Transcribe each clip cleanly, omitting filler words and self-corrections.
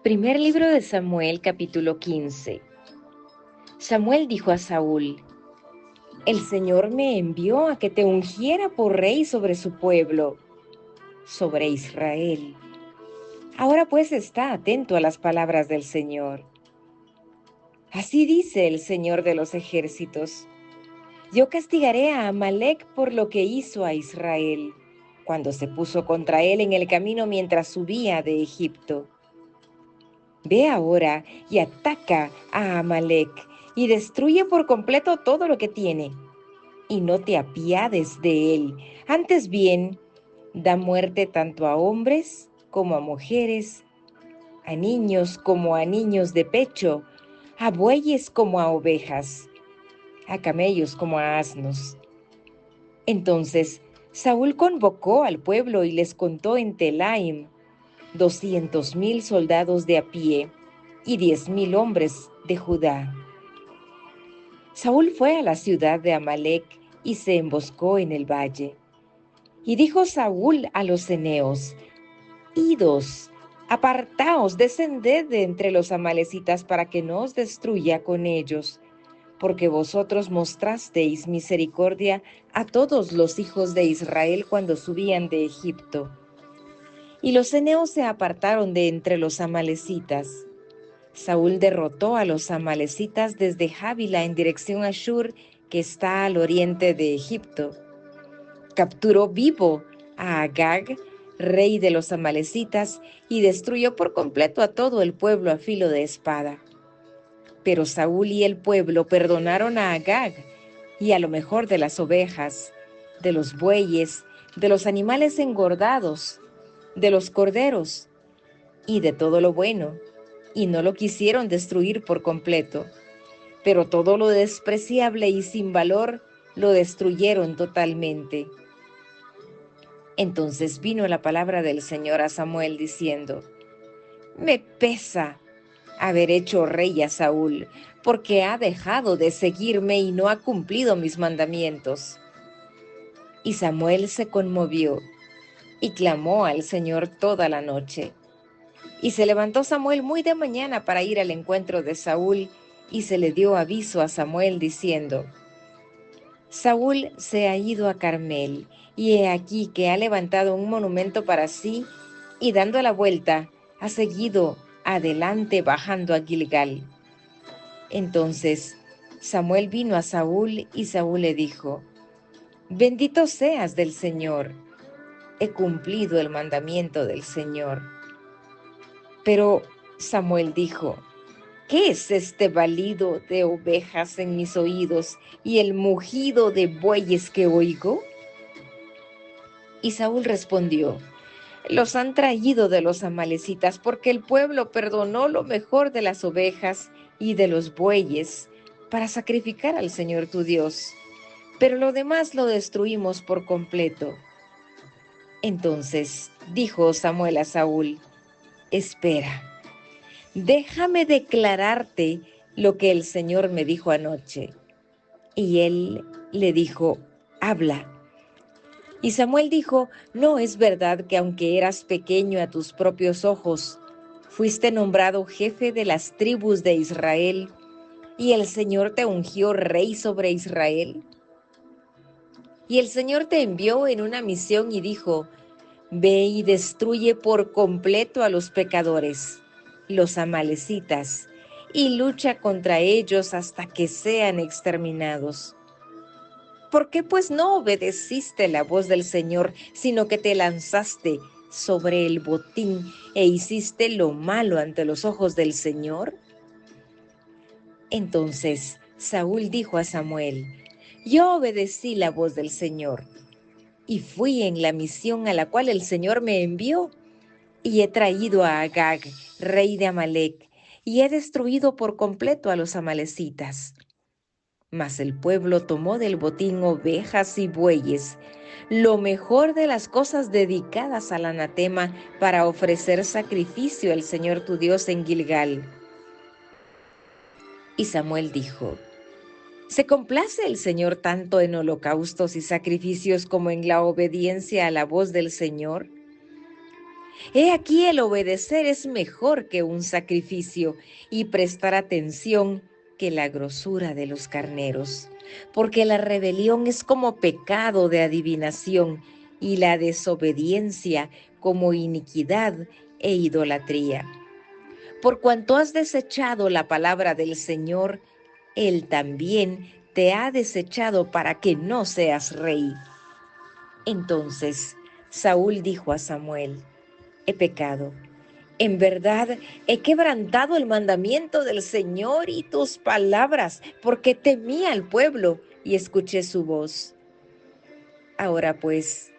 Primer libro de Samuel, capítulo 15. Samuel dijo a Saúl: El Señor me envió a que te ungiera por rey sobre su pueblo, sobre Israel. Ahora pues está atento a las palabras del Señor. Así dice el Señor de los ejércitos: Yo castigaré a Amalec por lo que hizo a Israel, cuando se puso contra él en el camino mientras subía de Egipto. Ve ahora y ataca a Amalec y destruye por completo todo lo que tiene. Y no te apiades de él. Antes bien, da muerte tanto a hombres como a mujeres, a niños como a niños de pecho, a bueyes como a ovejas, a camellos como a asnos. Entonces Saúl convocó al pueblo y les contó en Telaim 200,000 soldados de a pie y 10,000 hombres de Judá. Saúl fue a la ciudad de Amalec y se emboscó en el valle. Y dijo Saúl a los ceneos: Idos, apartaos, descended de entre los amalecitas para que no os destruya con ellos, porque vosotros mostrasteis misericordia a todos los hijos de Israel cuando subían de Egipto. Y los ceneos se apartaron de entre los amalecitas. Saúl derrotó a los amalecitas desde Jávila en dirección a Shur, que está al oriente de Egipto. Capturó vivo a Agag, rey de los amalecitas, y destruyó por completo a todo el pueblo a filo de espada. Pero Saúl y el pueblo perdonaron a Agag y a lo mejor de las ovejas, de los bueyes, de los animales engordados, de los corderos y de todo lo bueno, y no lo quisieron destruir por completo, pero todo lo despreciable y sin valor lo destruyeron totalmente. Entonces vino la palabra del Señor a Samuel diciendo: Me pesa haber hecho rey a Saúl, porque ha dejado de seguirme y no ha cumplido mis mandamientos. Y Samuel se conmovió y clamó al Señor toda la noche. Y se levantó Samuel muy de mañana para ir al encuentro de Saúl, y se le dio aviso a Samuel diciendo: Saúl se ha ido a Carmel, y he aquí que ha levantado un monumento para sí, y dando la vuelta, ha seguido adelante bajando a Gilgal. Entonces Samuel vino a Saúl, y Saúl le dijo: Bendito seas del Señor, he cumplido el mandamiento del Señor. Pero Samuel dijo: ¿Qué es este balido de ovejas en mis oídos y el mugido de bueyes que oigo? Y Saúl respondió: Los han traído de los amalecitas, porque el pueblo perdonó lo mejor de las ovejas y de los bueyes para sacrificar al Señor tu Dios, pero lo demás lo destruimos por completo. Entonces dijo Samuel a Saúl: Espera, déjame declararte lo que el Señor me dijo anoche. Y él le dijo: Habla. Y Samuel dijo: No es verdad que aunque eras pequeño a tus propios ojos, fuiste nombrado jefe de las tribus de Israel, y el Señor te ungió rey sobre Israel. Y el Señor te envió en una misión y dijo: Ve y destruye por completo a los pecadores, los amalecitas, y lucha contra ellos hasta que sean exterminados. ¿Por qué pues no obedeciste la voz del Señor, sino que te lanzaste sobre el botín e hiciste lo malo ante los ojos del Señor? Entonces Saúl dijo a Samuel: Yo obedecí la voz del Señor y fui en la misión a la cual el Señor me envió, y he traído a Agag, rey de Amalec, y he destruido por completo a los amalecitas. Mas el pueblo tomó del botín ovejas y bueyes, lo mejor de las cosas dedicadas al anatema, para ofrecer sacrificio al Señor tu Dios en Gilgal. Y Samuel dijo: ¿Se complace el Señor tanto en holocaustos y sacrificios como en la obediencia a la voz del Señor? He aquí el obedecer es mejor que un sacrificio y prestar atención que la grosura de los carneros, porque la rebelión es como pecado de adivinación y la desobediencia como iniquidad e idolatría. Por cuanto has desechado la palabra del Señor, Él también te ha desechado para que no seas rey. Entonces Saúl dijo a Samuel: he pecado. En verdad, he quebrantado el mandamiento del Señor y tus palabras, porque temí al pueblo y escuché su voz. Ahora pues,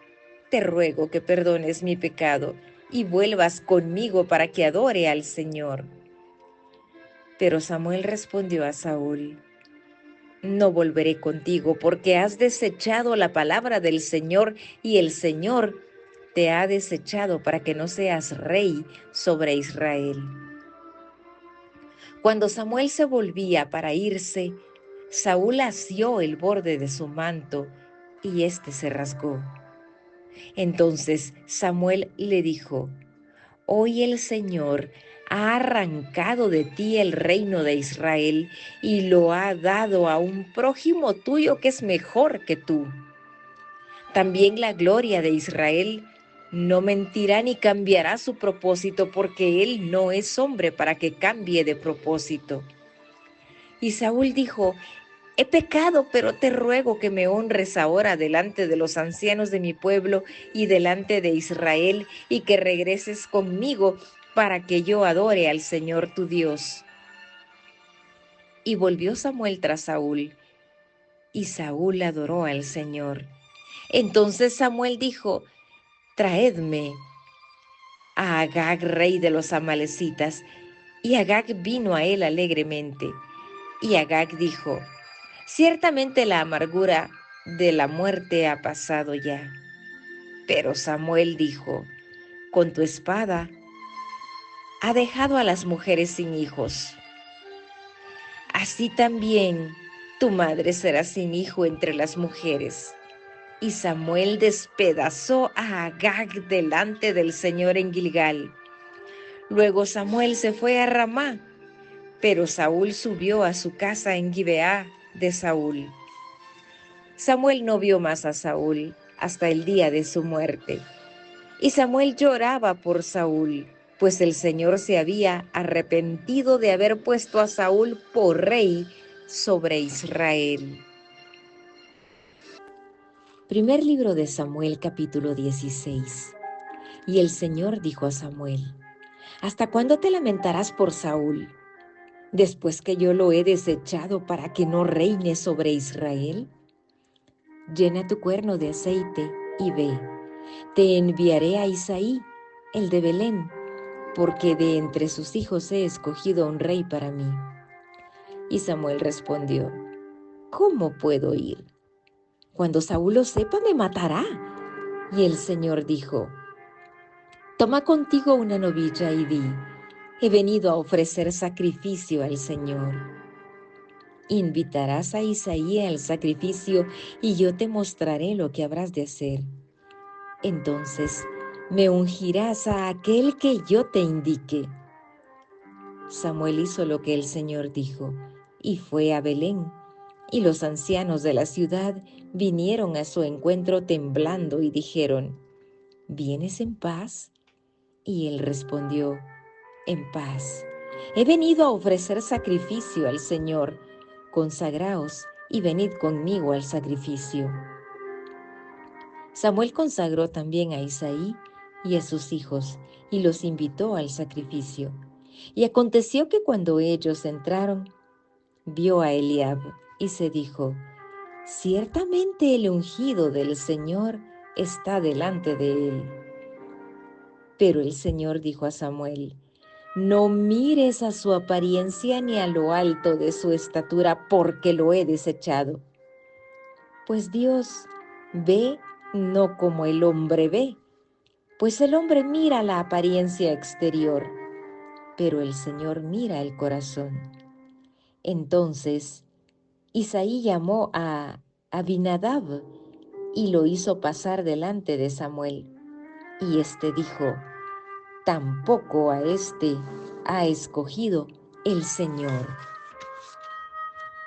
te ruego que perdones mi pecado y vuelvas conmigo para que adore al Señor. Pero Samuel respondió a Saúl: no volveré contigo, porque has desechado la palabra del Señor y el Señor te ha desechado para que no seas rey sobre Israel. Cuando Samuel se volvía para irse, Saúl asió el borde de su manto y éste se rasgó. Entonces Samuel le dijo: hoy el Señor ha arrancado de ti el reino de Israel y lo ha dado a un prójimo tuyo que es mejor que tú. También la gloria de Israel no mentirá ni cambiará su propósito, porque él no es hombre para que cambie de propósito. Y Saúl dijo: he pecado, pero te ruego que me honres ahora delante de los ancianos de mi pueblo y delante de Israel, y que regreses conmigo para que yo adore al Señor tu Dios. Y volvió Samuel tras Saúl, y Saúl adoró al Señor. Entonces Samuel dijo: traedme a Agag, rey de los amalecitas. Y Agag vino a él alegremente. Y Agag dijo: ciertamente la amargura de la muerte ha pasado ya. Pero Samuel dijo: con tu espada ha dejado a las mujeres sin hijos. Así también tu madre será sin hijo entre las mujeres. Y Samuel despedazó a Agag delante del Señor en Gilgal. Luego Samuel se fue a Ramá, pero Saúl subió a su casa en Gibeá de Saúl. Samuel no vio más a Saúl hasta el día de su muerte. Y Samuel lloraba por Saúl, pues el Señor se había arrepentido de haber puesto a Saúl por rey sobre Israel. Primer libro de Samuel, capítulo 16. Y el Señor dijo a Samuel: ¿hasta cuándo te lamentarás por Saúl, después que yo lo he desechado para que no reine sobre Israel? Llena tu cuerno de aceite y ve. Te enviaré a Isaí, el de Belén, porque de entre sus hijos he escogido un rey para mí. Y Samuel respondió: ¿cómo puedo ir? Cuando Saúl lo sepa, me matará. Y el Señor dijo: toma contigo una novilla y di: he venido a ofrecer sacrificio al Señor. Invitarás a Isaí al sacrificio y yo te mostraré lo que habrás de hacer. Entonces me ungirás a aquel que yo te indique. Samuel hizo lo que el Señor dijo y fue a Belén. Y los ancianos de la ciudad vinieron a su encuentro temblando y dijeron: ¿vienes en paz? Y él respondió: en paz. He venido a ofrecer sacrificio al Señor. Consagraos y venid conmigo al sacrificio. Samuel consagró también a Isaí y a sus hijos y los invitó al sacrificio. Y aconteció que cuando ellos entraron, vio a Eliab y se dijo: ciertamente el ungido del Señor está delante de él. Pero el Señor dijo a Samuel: no mires a su apariencia ni a lo alto de su estatura, porque lo he desechado. Pues Dios ve no como el hombre ve, pues el hombre mira la apariencia exterior, pero el Señor mira el corazón. Entonces Isaí llamó a Abinadab y lo hizo pasar delante de Samuel. Y éste dijo: tampoco a este ha escogido el Señor.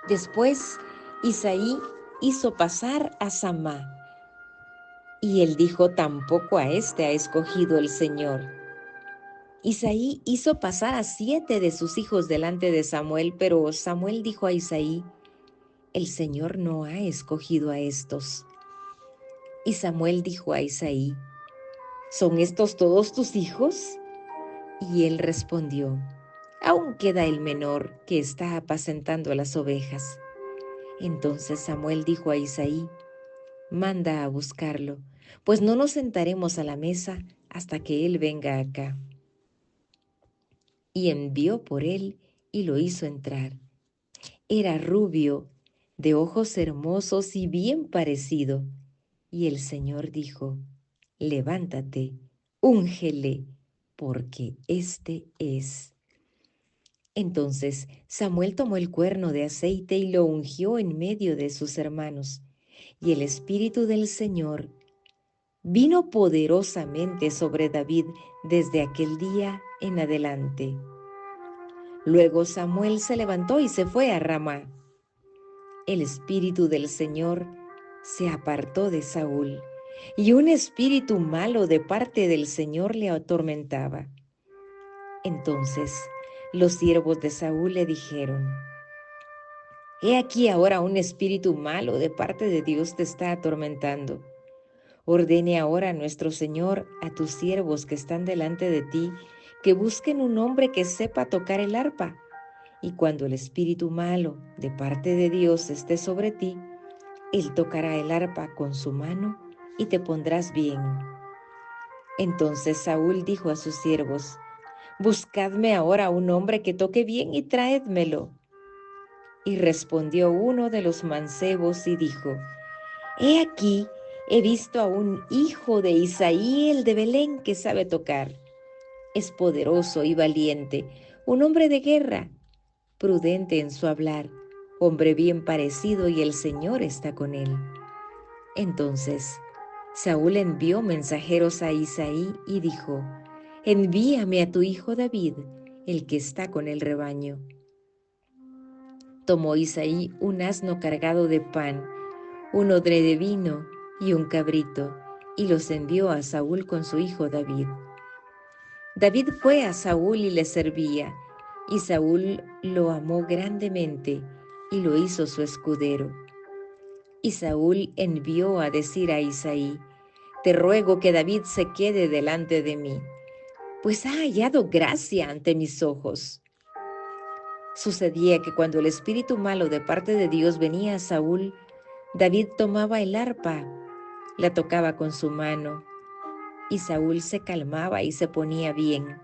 Después Isaí hizo pasar a Samá, y él dijo: tampoco a este ha escogido el Señor. Isaí hizo pasar a 7 de sus hijos delante de Samuel, pero Samuel dijo a Isaí: el Señor no ha escogido a estos. Y Samuel dijo a Isaí: ¿son estos todos tus hijos? Y él respondió: aún queda el menor, que está apacentando las ovejas. Entonces Samuel dijo a Isaí: manda a buscarlo, pues no nos sentaremos a la mesa hasta que él venga acá. Y envió por él y lo hizo entrar. Era rubio, de ojos hermosos y bien parecido. Y el Señor dijo: levántate, úngele, porque este es. Entonces Samuel tomó el cuerno de aceite y lo ungió en medio de sus hermanos. Y el Espíritu del Señor vino poderosamente sobre David desde aquel día en adelante. Luego Samuel se levantó y se fue a Ramá. El Espíritu del Señor se apartó de Saúl, y un espíritu malo de parte del Señor le atormentaba. Entonces los siervos de Saúl le dijeron: he aquí ahora un espíritu malo de parte de Dios te está atormentando. Ordene ahora nuestro Señor a tus siervos que están delante de ti, que busquen un hombre que sepa tocar el arpa. Y cuando el espíritu malo de parte de Dios esté sobre ti, él tocará el arpa con su mano y te pondrás bien. Entonces Saúl dijo a sus siervos: buscadme ahora un hombre que toque bien y traédmelo. Y respondió uno de los mancebos y dijo: he aquí, he visto a un hijo de Isaí el de Belén que sabe tocar. Es poderoso y valiente, un hombre de guerra, prudente en su hablar, hombre bien parecido, y el Señor está con él. Entonces Saúl envió mensajeros a Isaí y dijo: envíame a tu hijo David, el que está con el rebaño. Tomó Isaí un asno cargado de pan, un odre de vino y un cabrito, y los envió a Saúl con su hijo David. David fue a Saúl y le servía, y Saúl lo amó grandemente y lo hizo su escudero. Y Saúl envió a decir a Isaí: te ruego que David se quede delante de mí, pues ha hallado gracia ante mis ojos. Sucedía que cuando el espíritu malo de parte de Dios venía a Saúl, David tomaba el arpa, la tocaba con su mano, y Saúl se calmaba y se ponía bien,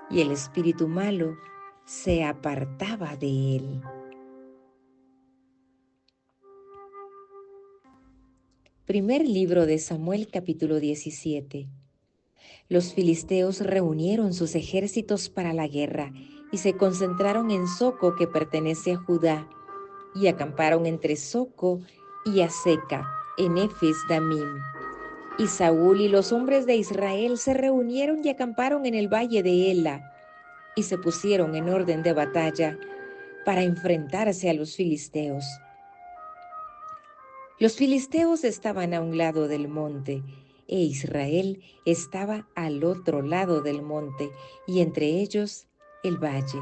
y el espíritu malo se apartaba de él. Primer libro de Samuel, capítulo 17. Los filisteos reunieron sus ejércitos para la guerra y se concentraron en Soco, que pertenece a Judá, y acamparon entre Soco y Aseca, en Efes Damim. Y Saúl y los hombres de Israel se reunieron y acamparon en el valle de Ela, y se pusieron en orden de batalla para enfrentarse a los filisteos. Los filisteos estaban a un lado del monte, e Israel estaba al otro lado del monte, y entre ellos el valle.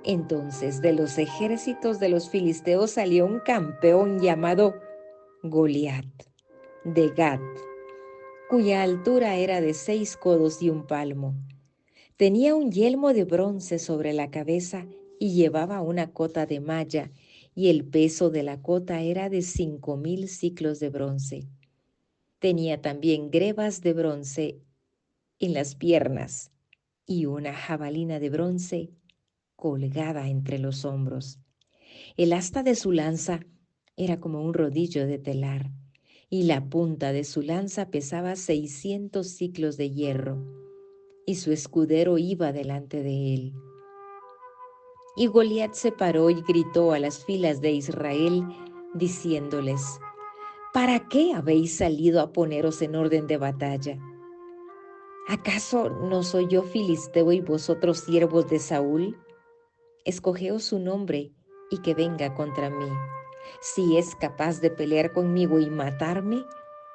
Entonces de los ejércitos de los filisteos salió un campeón llamado Goliat, de Gat, cuya altura era de 6 codos y un palmo. Tenía un yelmo de bronce sobre la cabeza y llevaba una cota de malla, y el peso de la cota era de 5,000 siclos de bronce. Tenía también grebas de bronce en las piernas y una jabalina de bronce colgada entre los hombros. El asta de su lanza era como un rodillo de telar, y la punta de su lanza pesaba 600 siclos de hierro, y su escudero iba delante de él. Y Goliat se paró y gritó a las filas de Israel, diciéndoles: ¿para qué habéis salido a poneros en orden de batalla? ¿Acaso no soy yo filisteo y vosotros siervos de Saúl? Escogeos un hombre y que venga contra mí. Si es capaz de pelear conmigo y matarme,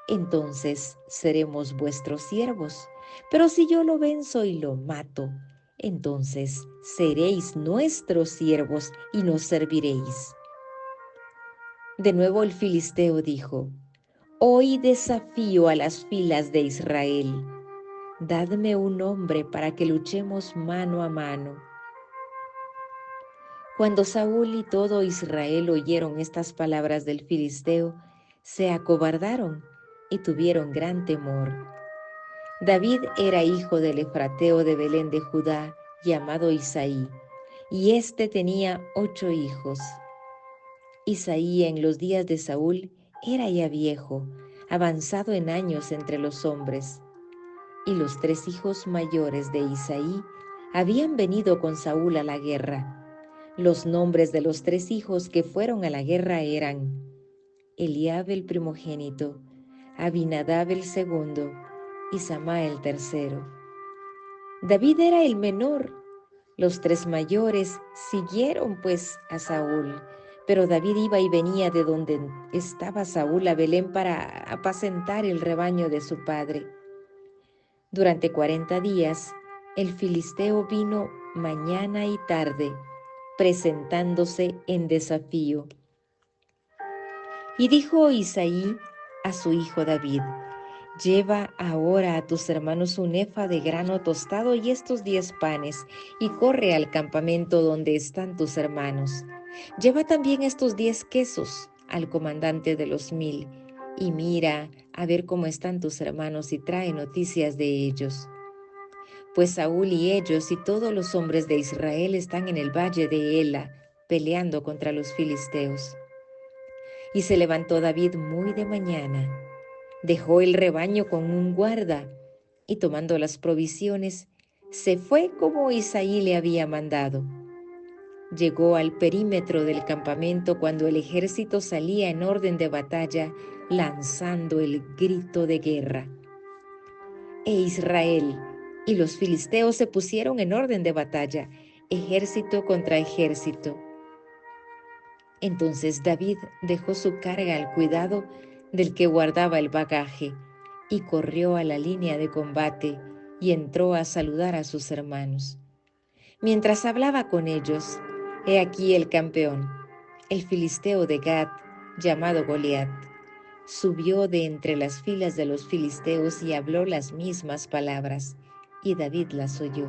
entonces seremos vuestros siervos. Pero si yo lo venzo y lo mato, entonces seréis nuestros siervos y nos serviréis. De nuevo el filisteo dijo: Hoy desafío a las filas de Israel. Dadme un hombre para que luchemos mano a mano. Cuando Saúl y todo Israel oyeron estas palabras del filisteo, se acobardaron y tuvieron gran temor. David era hijo del efrateo de Belén de Judá, llamado Isaí, y éste tenía 8 hijos. Isaí en los días de Saúl era ya viejo, avanzado en años entre los hombres, y los 3 hijos mayores de Isaí habían venido con Saúl a la guerra. Los nombres de los 3 hijos que fueron a la guerra eran Eliab el primogénito, Abinadab el segundo y Samá el tercero. David era el menor. Los 3 mayores siguieron pues a Saúl, pero David iba y venía de donde estaba Saúl a Belén para apacentar el rebaño de su padre. Durante 40 días, el filisteo vino mañana y tarde, presentándose en desafío. Y dijo Isaí a su hijo David: Lleva ahora a tus hermanos un efa de grano tostado y estos 10 panes, y corre al campamento donde están tus hermanos. Lleva también estos 10 quesos al comandante de los 1000, y mira a ver cómo están tus hermanos y trae noticias de ellos. Pues Saúl y ellos y todos los hombres de Israel están en el valle de Ela, peleando contra los filisteos. Y se levantó David muy de mañana, dejó el rebaño con un guarda, y tomando las provisiones, se fue como Isaí le había mandado. Llegó al perímetro del campamento cuando el ejército salía en orden de batalla, lanzando el grito de guerra. E Israel y los filisteos se pusieron en orden de batalla, ejército contra ejército. Entonces David dejó su carga al cuidado del que guardaba el bagaje y corrió a la línea de combate y entró a saludar a sus hermanos. Mientras hablaba con ellos, he aquí el campeón, el filisteo de Gat, llamado Goliat, subió de entre las filas de los filisteos y habló las mismas palabras, y David las oyó.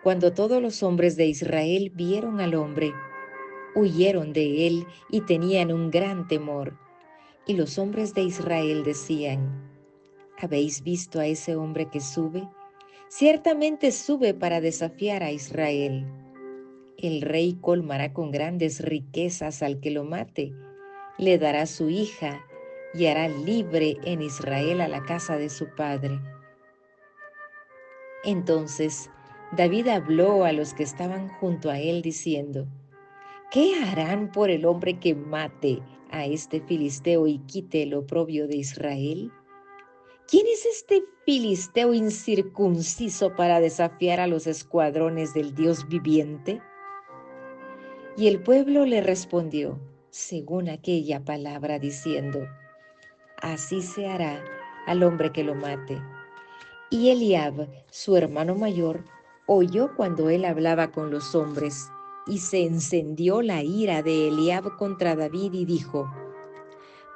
Cuando todos los hombres de Israel vieron al hombre, huyeron de él y tenían un gran temor. Y los hombres de Israel decían: ¿Habéis visto a ese hombre que sube? Ciertamente sube para desafiar a Israel. El rey colmará con grandes riquezas al que lo mate, le dará su hija y hará libre en Israel a la casa de su padre. Entonces David habló a los que estaban junto a él diciendo: ¿Qué harán por el hombre que mate a este filisteo y quite el oprobio de Israel? ¿Quién es este filisteo incircunciso para desafiar a los escuadrones del Dios viviente? Y el pueblo le respondió según aquella palabra, diciendo: Así se hará al hombre que lo mate. Y Eliab, su hermano mayor, oyó cuando él hablaba con los hombres, y se encendió la ira de Eliab contra David y dijo: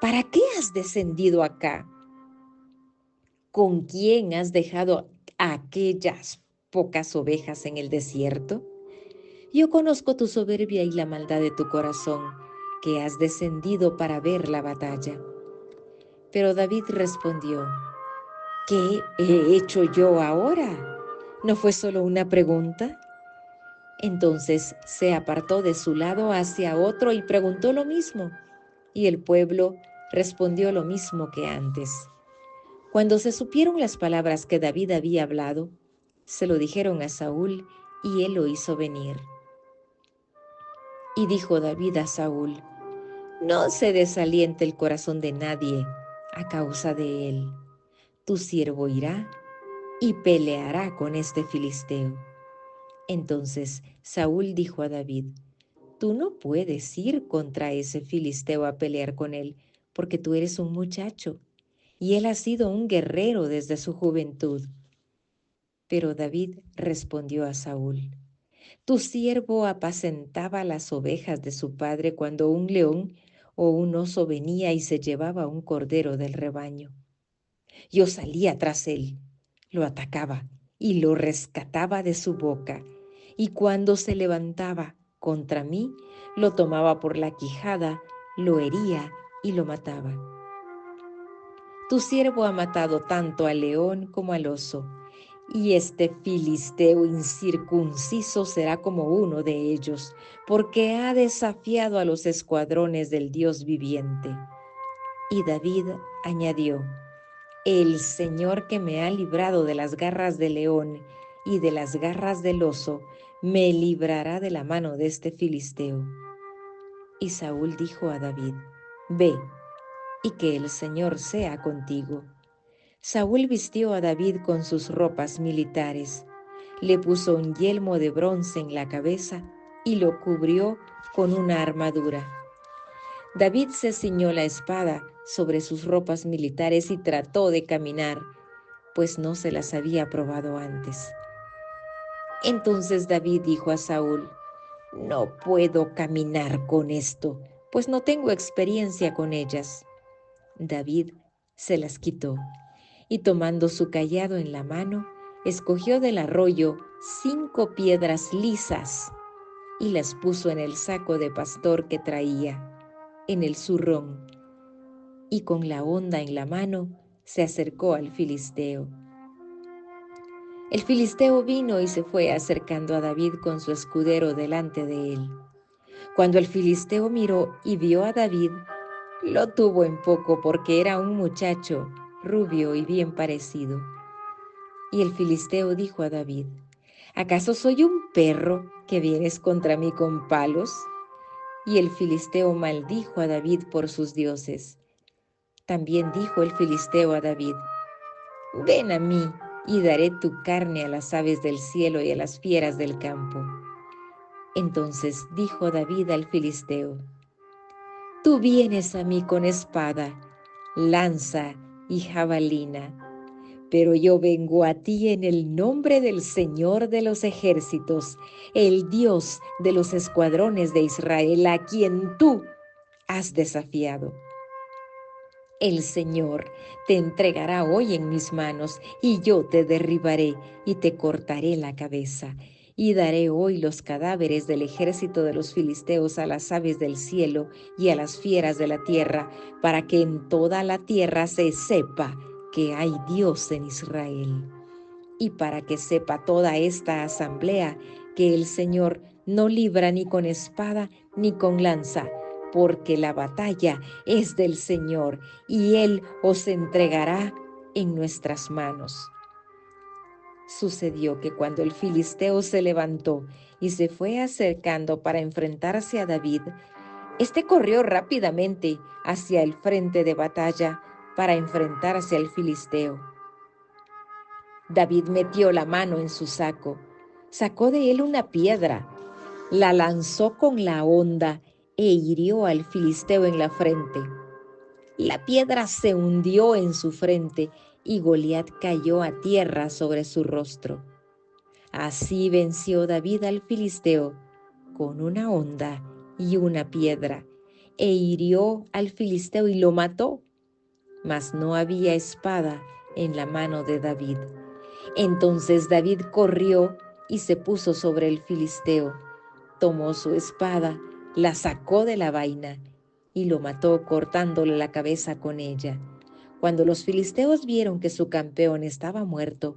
¿Para qué has descendido acá? ¿Con quién has dejado aquellas pocas ovejas en el desierto? Yo conozco tu soberbia y la maldad de tu corazón, que has descendido para ver la batalla. Pero David respondió: ¿Qué he hecho yo ahora? ¿No fue solo una pregunta? Entonces se apartó de su lado hacia otro y preguntó lo mismo, y el pueblo respondió lo mismo que antes. Cuando se supieron las palabras que David había hablado, se lo dijeron a Saúl, y él lo hizo venir. Y dijo David a Saúl: No se desaliente el corazón de nadie a causa de él. Tu siervo irá, y peleará con este filisteo. Entonces Saúl dijo a David: tú no puedes ir contra ese filisteo a pelear con él, porque tú eres un muchacho, y él ha sido un guerrero desde su juventud. Pero David respondió a Saúl: tu siervo apacentaba las ovejas de su padre cuando un león o un oso venía y se llevaba un cordero del rebaño. Yo salía tras él, lo atacaba y lo rescataba de su boca, y cuando se levantaba contra mí, lo tomaba por la quijada, lo hería y lo mataba. Tu siervo ha matado tanto al león como al oso, y este filisteo incircunciso será como uno de ellos, porque ha desafiado a los escuadrones del Dios viviente. Y David añadió: el Señor que me ha librado de las garras del león y de las garras del oso, me librará de la mano de este filisteo. Y Saúl dijo a David: ve, y que el Señor sea contigo. Saúl vistió a David con sus ropas militares, le puso un yelmo de bronce en la cabeza y lo cubrió con una armadura. David se ciñó la espada sobre sus ropas militares y trató de caminar, pues no se las había probado antes. Entonces David dijo a Saúl: no puedo caminar con esto, pues no tengo experiencia con ellas. David se las quitó y, tomando su cayado en la mano, escogió del arroyo 5 piedras lisas y las puso en el saco de pastor que traía, en el zurrón, y con la honda en la mano se acercó al filisteo. El filisteo vino y se fue acercando a David con su escudero delante de él. Cuando el filisteo miró y vio a David, lo tuvo en poco porque era un muchacho rubio y bien parecido. Y el filisteo dijo a David: ¿acaso soy un perro que vienes contra mí con palos? Y el filisteo maldijo a David por sus dioses. También dijo el filisteo a David: ven a mí y daré tu carne a las aves del cielo y a las fieras del campo. Entonces dijo David al filisteo: tú vienes a mí con espada, lanza y jabalina, pero yo vengo a ti en el nombre del Señor de los ejércitos, el Dios de los escuadrones de Israel, a quien tú has desafiado. El Señor te entregará hoy en mis manos, y yo te derribaré y te cortaré la cabeza. Y daré hoy los cadáveres del ejército de los filisteos a las aves del cielo y a las fieras de la tierra, para que en toda la tierra se sepa que hay Dios en Israel. Y para que sepa toda esta asamblea que el Señor no libra ni con espada ni con lanza, porque la batalla es del Señor, y Él os entregará en nuestras manos. Sucedió que cuando el filisteo se levantó y se fue acercando para enfrentarse a David, éste corrió rápidamente hacia el frente de batalla para enfrentarse al filisteo. David metió la mano en su saco, sacó de él una piedra, la lanzó con la honda e hirió al filisteo en la frente. La piedra se hundió en su frente y Goliat cayó a tierra sobre su rostro. Así venció David al filisteo con una honda y una piedra, e hirió al filisteo y lo mató, mas no había espada en la mano de David. Entonces David corrió y se puso sobre el filisteo, tomó su espada, la sacó de la vaina y lo mató cortándole la cabeza con ella. Cuando los filisteos vieron que su campeón estaba muerto,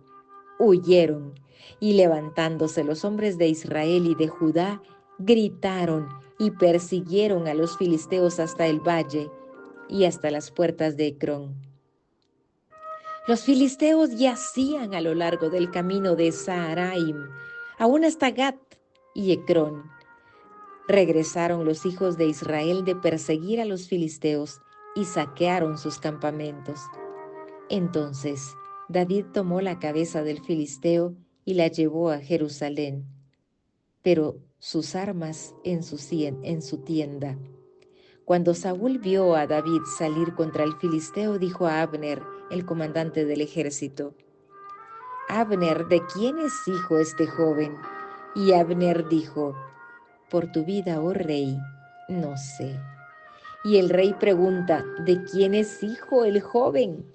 huyeron, y levantándose los hombres de Israel y de Judá, gritaron y persiguieron a los filisteos hasta el valle y hasta las puertas de Ecrón. Los filisteos yacían a lo largo del camino de Saharaim, aún hasta Gat y Ecrón. Regresaron los hijos de Israel de perseguir a los filisteos y saquearon sus campamentos. Entonces David tomó la cabeza del filisteo y la llevó a Jerusalén, pero sus armas en su tienda. Cuando Saúl vio a David salir contra el filisteo, dijo a Abner, el comandante del ejército: Abner, ¿de quién es hijo este joven? Y Abner dijo: Por tu vida, oh rey, no sé. Y el rey pregunta: ¿de quién es hijo el joven?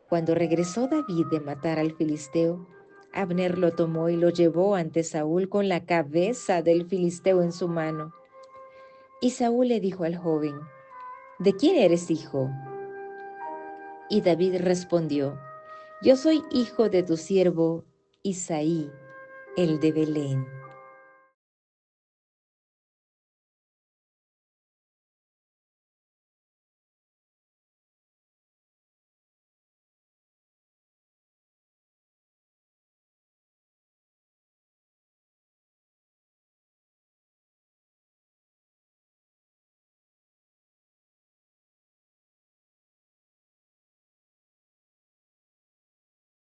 Cuando regresó David de matar al filisteo, Abner lo tomó y lo llevó ante Saúl con la cabeza del filisteo en su mano. Y Saúl le dijo al joven: ¿de quién eres hijo? Y David respondió: Yo soy hijo de tu siervo Isaí, el de Belén.